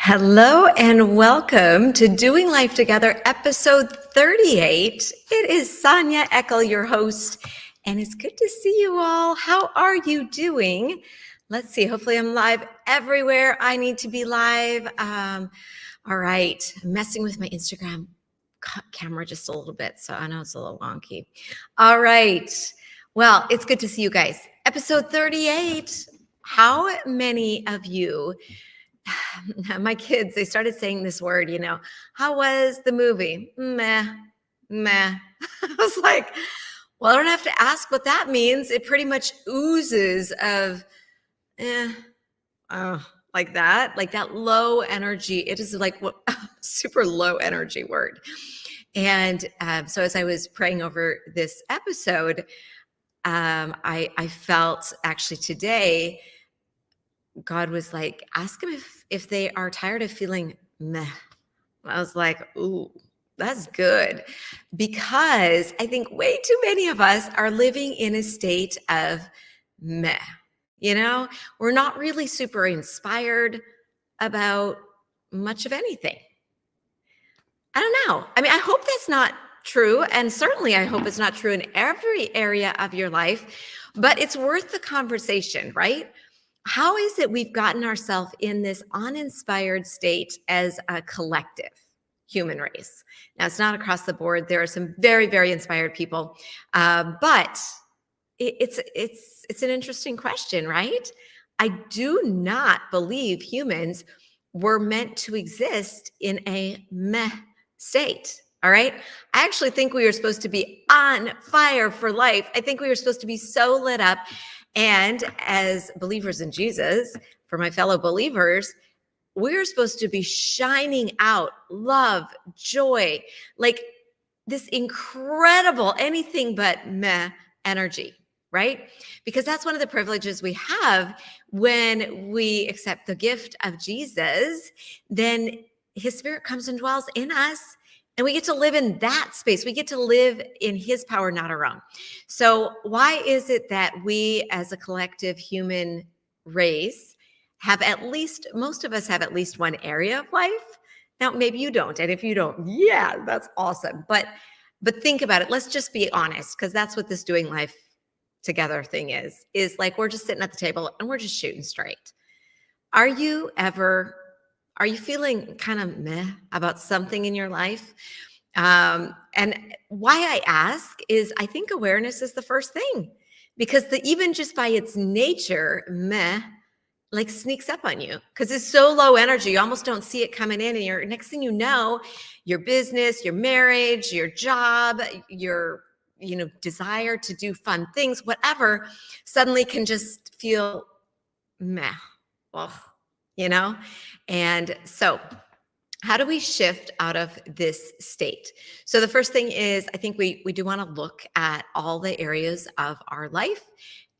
Hello and welcome to Doing Life Together, episode 38. It is Sonia Eckel, your host, and it's good to see you all. How are you doing? Let's see. Hopefully, I'm live everywhere I need to be live. All right. I'm messing with my Instagram camera just a little bit, so I know it's a little wonky. All right. Well, it's good to see you guys. Episode 38. How many of you my kids, they started saying this word, how was the movie? Meh, meh. I was like, well, I don't have to ask what that means. It pretty much oozes of, like that low energy. It is like what super low energy word. And so as I was praying over this episode, I felt actually today, God was like, ask them if they are tired of feeling meh. I was like, ooh, that's good. Because I think way too many of us are living in a state of meh. We're not really super inspired about much of anything. I don't know. I mean, I hope that's not true. And certainly I hope it's not true in every area of your life, but it's worth the conversation, right? How is it we've gotten ourselves in this uninspired state as a collective human race? Now, it's not across the board. There are some very, very inspired people, but it's an interesting question, right? I do not believe humans were meant to exist in a meh state. All right. I actually think we were supposed to be on fire for life. I think we were supposed to be so lit up. And as believers in Jesus, for my fellow believers, we're supposed to be shining out love, joy, like this incredible, anything but meh energy, right? Because that's one of the privileges we have when we accept the gift of Jesus. Then his spirit comes and dwells in us. And we get to live in that space. We get to live in his power, not our own. So why is it that we as a collective human race have most of us have at least one area of life? Now, maybe you don't. And if you don't, yeah, that's awesome. But think about it. Let's just be honest, because that's what this Doing Life Together thing is like we're just sitting at the table and we're just shooting straight. Are you feeling kind of meh about something in your life? And why I ask is I think awareness is the first thing, because even just by its nature, meh, like sneaks up on you because it's so low energy. You almost don't see it coming in. And next thing you know, your business, your marriage, your job, your desire to do fun things, whatever, suddenly can just feel meh. Ugh, And so how do we shift out of this state? So the first thing is, I think we do want to look at all the areas of our life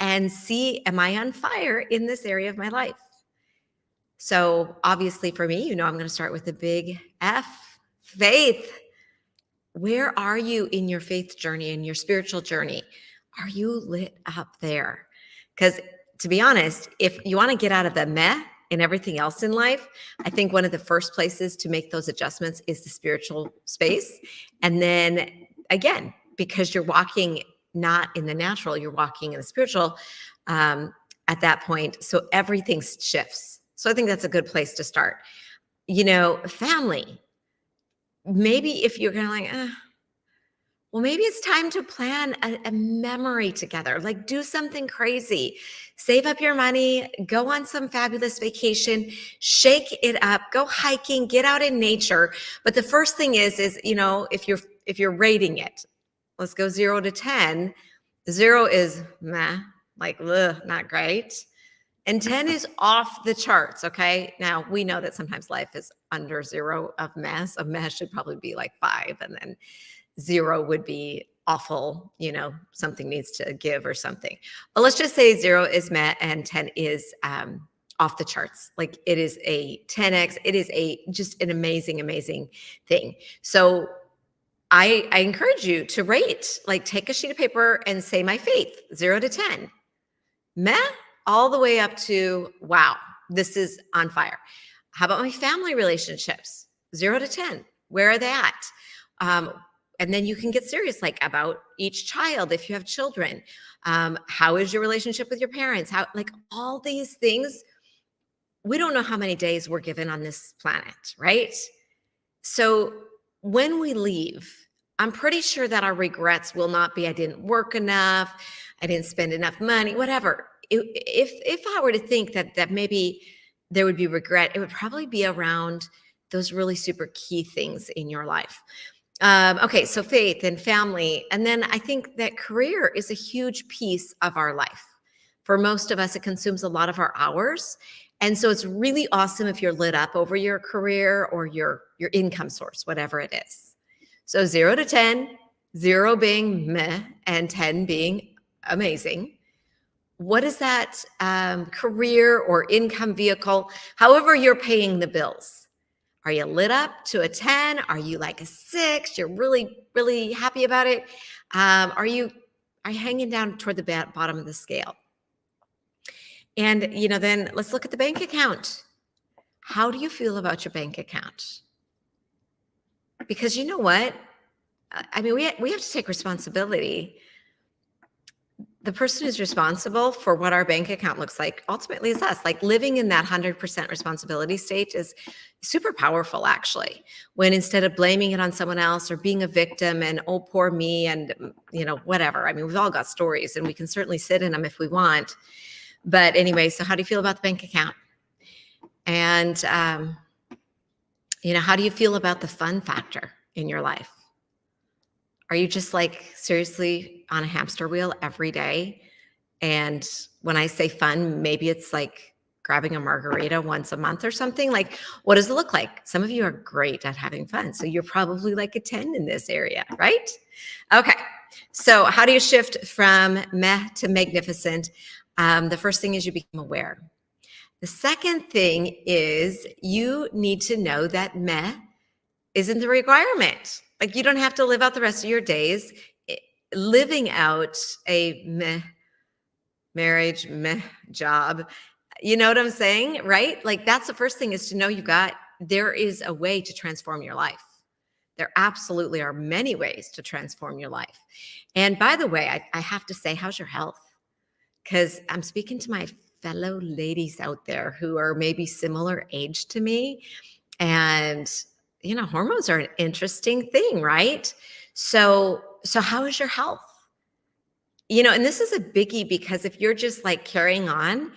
and see, am I on fire in this area of my life? So obviously for me, I'm going to start with the big F, faith. Where are you in your faith journey, in your spiritual journey? Are you lit up there? Because to be honest, if you want to get out of the meh and everything else in life, I think one of the first places to make those adjustments is the spiritual space. And then again, because you're walking not in the natural, you're walking in the spiritual at that point. So everything shifts. So I think that's a good place to start. Family. Maybe if you're kind of like, well, maybe it's time to plan a memory together, like do something crazy, save up your money, go on some fabulous vacation, shake it up, go hiking, get out in nature. But the first thing is, if you're rating it, let's go 0 to 10. 0 is meh, like, ugh, not great. And 10 is off the charts. Okay. Now we know that sometimes life is under 0 of mess. A mess should probably be like 5. And then 0 would be awful, something needs to give or something. But let's just say 0 is met and 10 is off the charts. Like it is a 10x. It is just an amazing, amazing thing. So I encourage you to rate, like take a sheet of paper and say my faith, 0 to 10. Meh, all the way up to, wow, this is on fire. How about my family relationships? 0 to 10. Where are they at? Um, and then you can get serious, like about each child, if you have children. How is your relationship with your parents? How, like all these things, we don't know how many days we're given on this planet, right? So when we leave, I'm pretty sure that our regrets will not be, I didn't work enough, I didn't spend enough money, whatever. If I were to think that maybe there would be regret, it would probably be around those really super key things in your life. Okay, so faith and family. And then I think that career is a huge piece of our life. For most of us, it consumes a lot of our hours. And so it's really awesome if you're lit up over your career or your income source, whatever it is. So 0 to 10, 0 being meh, and 10 being amazing. What is that career or income vehicle, however you're paying the bills? Are you lit up to a 10? Are you like a 6? You're really, really happy about it? Are you hanging down toward the bottom of the scale? And, then let's look at the bank account. How do you feel about your bank account? Because you know what? I mean, we have to take responsibility. The person who's responsible for what our bank account looks like ultimately is us. Like living in that 100% responsibility state is super powerful, actually, when instead of blaming it on someone else or being a victim and, oh, poor me, and, whatever. I mean, we've all got stories and we can certainly sit in them if we want. But anyway, so how do you feel about the bank account? And, how do you feel about the fun factor in your life? Are you just like seriously on a hamster wheel every day? And when I say fun, maybe it's like grabbing a margarita once a month or something. Like, what does it look like? Some of you are great at having fun. So you're probably like a 10 in this area, right? Okay. So how do you shift from meh to magnificent? The first thing is you become aware. The second thing is you need to know that meh isn't the requirement. Like you don't have to live out the rest of your days living out a meh marriage, meh job. You know what I'm saying, right? Like that's the first thing, is to know there is a way to transform your life. There absolutely are many ways to transform your life. And by the way, I have to say, how's your health? Because I'm speaking to my fellow ladies out there who are maybe similar age to me. And, hormones are an interesting thing, right? So how is your health? And this is a biggie, because if you're just like carrying on,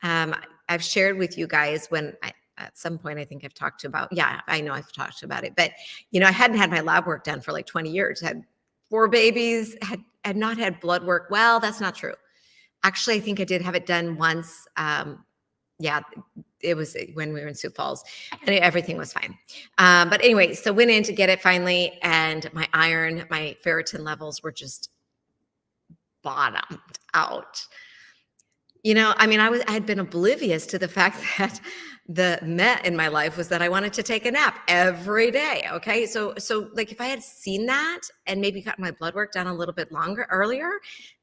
I've shared with you guys at some point, I think I've talked about, I know I've talked about it, but, I hadn't had my lab work done for like 20 years, had 4 babies, had not had blood work. Well, that's not true. Actually, I think I did have it done once. It was when we were in Sioux Falls, and everything was fine. But anyway, so went in to get it finally, and my iron, my ferritin levels were just bottomed out. I had been oblivious to the fact that the met in my life was that I wanted to take a nap every day. Okay. So like if I had seen that and maybe got my blood work done a little bit earlier,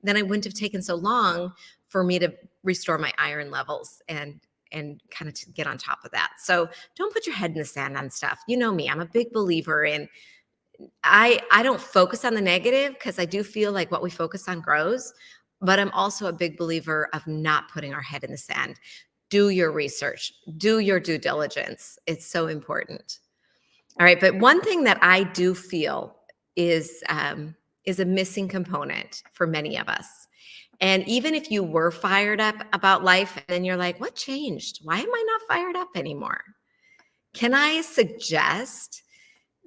then I wouldn't have taken so long for me to restore my iron levels and kind of get on top of that. So don't put your head in the sand on stuff. You know me, I'm a big believer in, I don't focus on the negative, because I do feel like what we focus on grows, but I'm also a big believer of not putting our head in the sand. Do your research, do your due diligence. It's so important. All right. But one thing that I do feel is a missing component for many of us. And even if you were fired up about life and then you're like, what changed? Why am I not fired up anymore? Can I suggest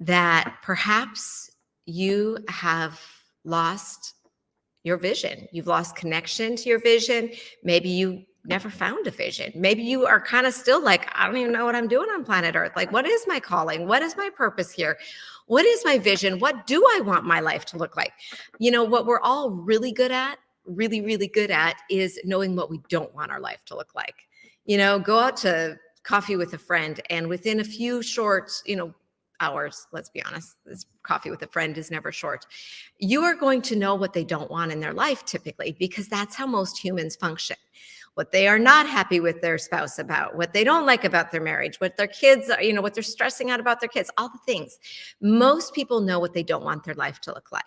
that perhaps you have lost your vision? You've lost connection to your vision. Maybe you never found a vision. Maybe you are kind of still like, I don't even know what I'm doing on planet Earth. Like, what is my calling? What is my purpose here? What is my vision? What do I want my life to look like? What we're all really good at, really, really good at, is knowing what we don't want our life to look like. Go out to coffee with a friend, and within a few short, hours, let's be honest, this coffee with a friend is never short. You are going to know what they don't want in their life typically, because that's how most humans function. what they are not happy with their spouse about, what they don't like about their marriage, what their kids are, what they're stressing out about their kids, all the things. Most people know what they don't want their life to look like.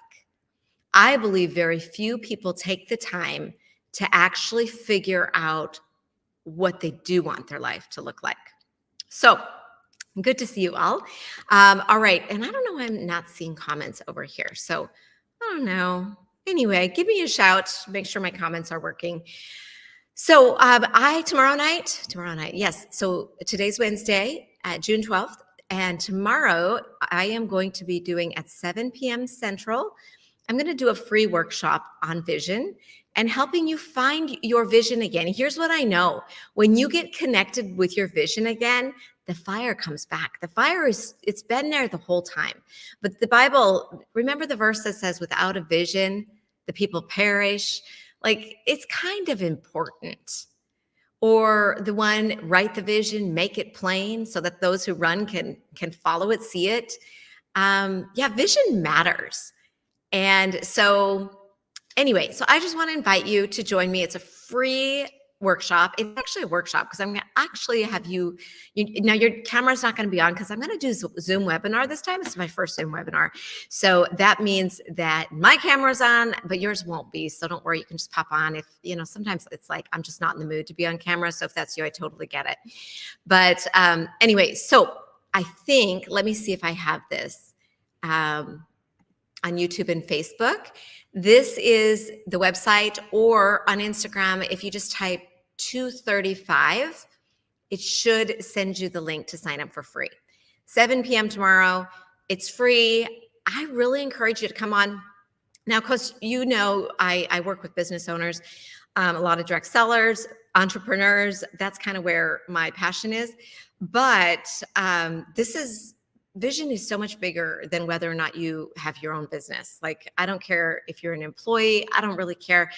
I believe very few people take the time to actually figure out what they do want their life to look like. So good to see you all. All right. And I don't know why I'm not seeing comments over here. So I don't know. Anyway, give me a shout. Make sure my comments are working. So tomorrow night, yes. So today's Wednesday, June 12th. And tomorrow I am going to be doing at 7 p.m. Central. I'm going to do a free workshop on vision and helping you find your vision again. Here's what I know. When you get connected with your vision again, the fire comes back. The fire it's been there the whole time. But the Bible, remember the verse that says, without a vision, the people perish. Like, it's kind of important. Or the one, write the vision, make it plain so that those who run can follow it, see it. Vision matters. And so anyway, so I just want to invite you to join me. It's a free workshop. It's actually a workshop because I'm going to actually have you now your camera's not going to be on because I'm going to do Zoom webinar this time. It's my first Zoom webinar. So that means that my camera's on, but yours won't be. So don't worry, you can just pop on if, sometimes it's like, I'm just not in the mood to be on camera. So if that's you, I totally get it. But anyway, so I think, let me see if I have this on YouTube and Facebook. This is the website, or on Instagram, if you just type 235, it should send you the link to sign up for free. 7 p.m. tomorrow. It's free. I really encourage you to come on. Now, because I work with business owners, a lot of direct sellers, entrepreneurs. That's kind of where my passion is. But vision is so much bigger than whether or not you have your own business. Like, I don't care if you're an employee. I don't really care.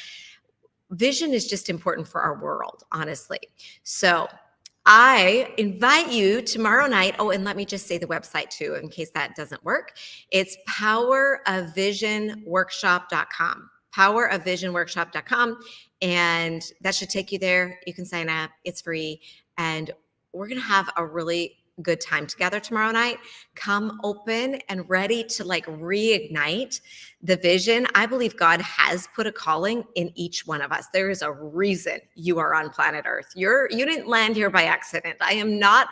Vision is just important for our world, honestly. So I invite you tomorrow night. Oh, and let me just say the website too, in case that doesn't work. It's powerofvisionworkshop.com. Powerofvisionworkshop.com. And that should take you there. You can sign up. It's free. And we're going to have a really good time together tomorrow night. Come open and ready to reignite the vision. I believe God has put a calling in each one of us. There is a reason you are on planet Earth. You didn't land here by accident. I am not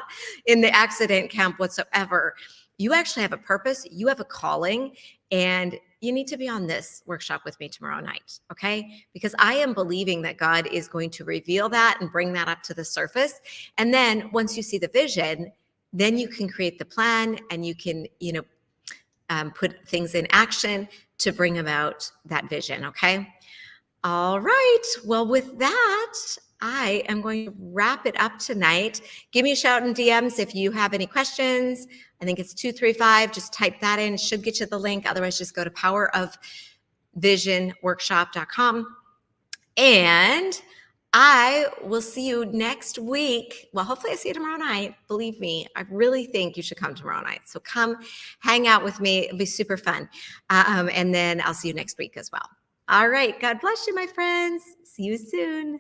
in the accident camp whatsoever. You actually have a purpose. You have a calling, and you need to be on this workshop with me tomorrow night, okay? Because I am believing that God is going to reveal that and bring that up to the surface. And then once you see the vision, then you can create the plan, and you can, put things in action to bring about that vision. Okay. All right. Well, with that, I am going to wrap it up tonight. Give me a shout in DMs if you have any questions. I think it's 235. Just type that in. It should get you the link. Otherwise, just go to powerofvisionworkshop.com. And I will see you next week. Well, hopefully I see you tomorrow night. Believe me, I really think you should come tomorrow night. So come hang out with me. It'll be super fun. And then I'll see you next week as well. All right. God bless you, my friends. See you soon.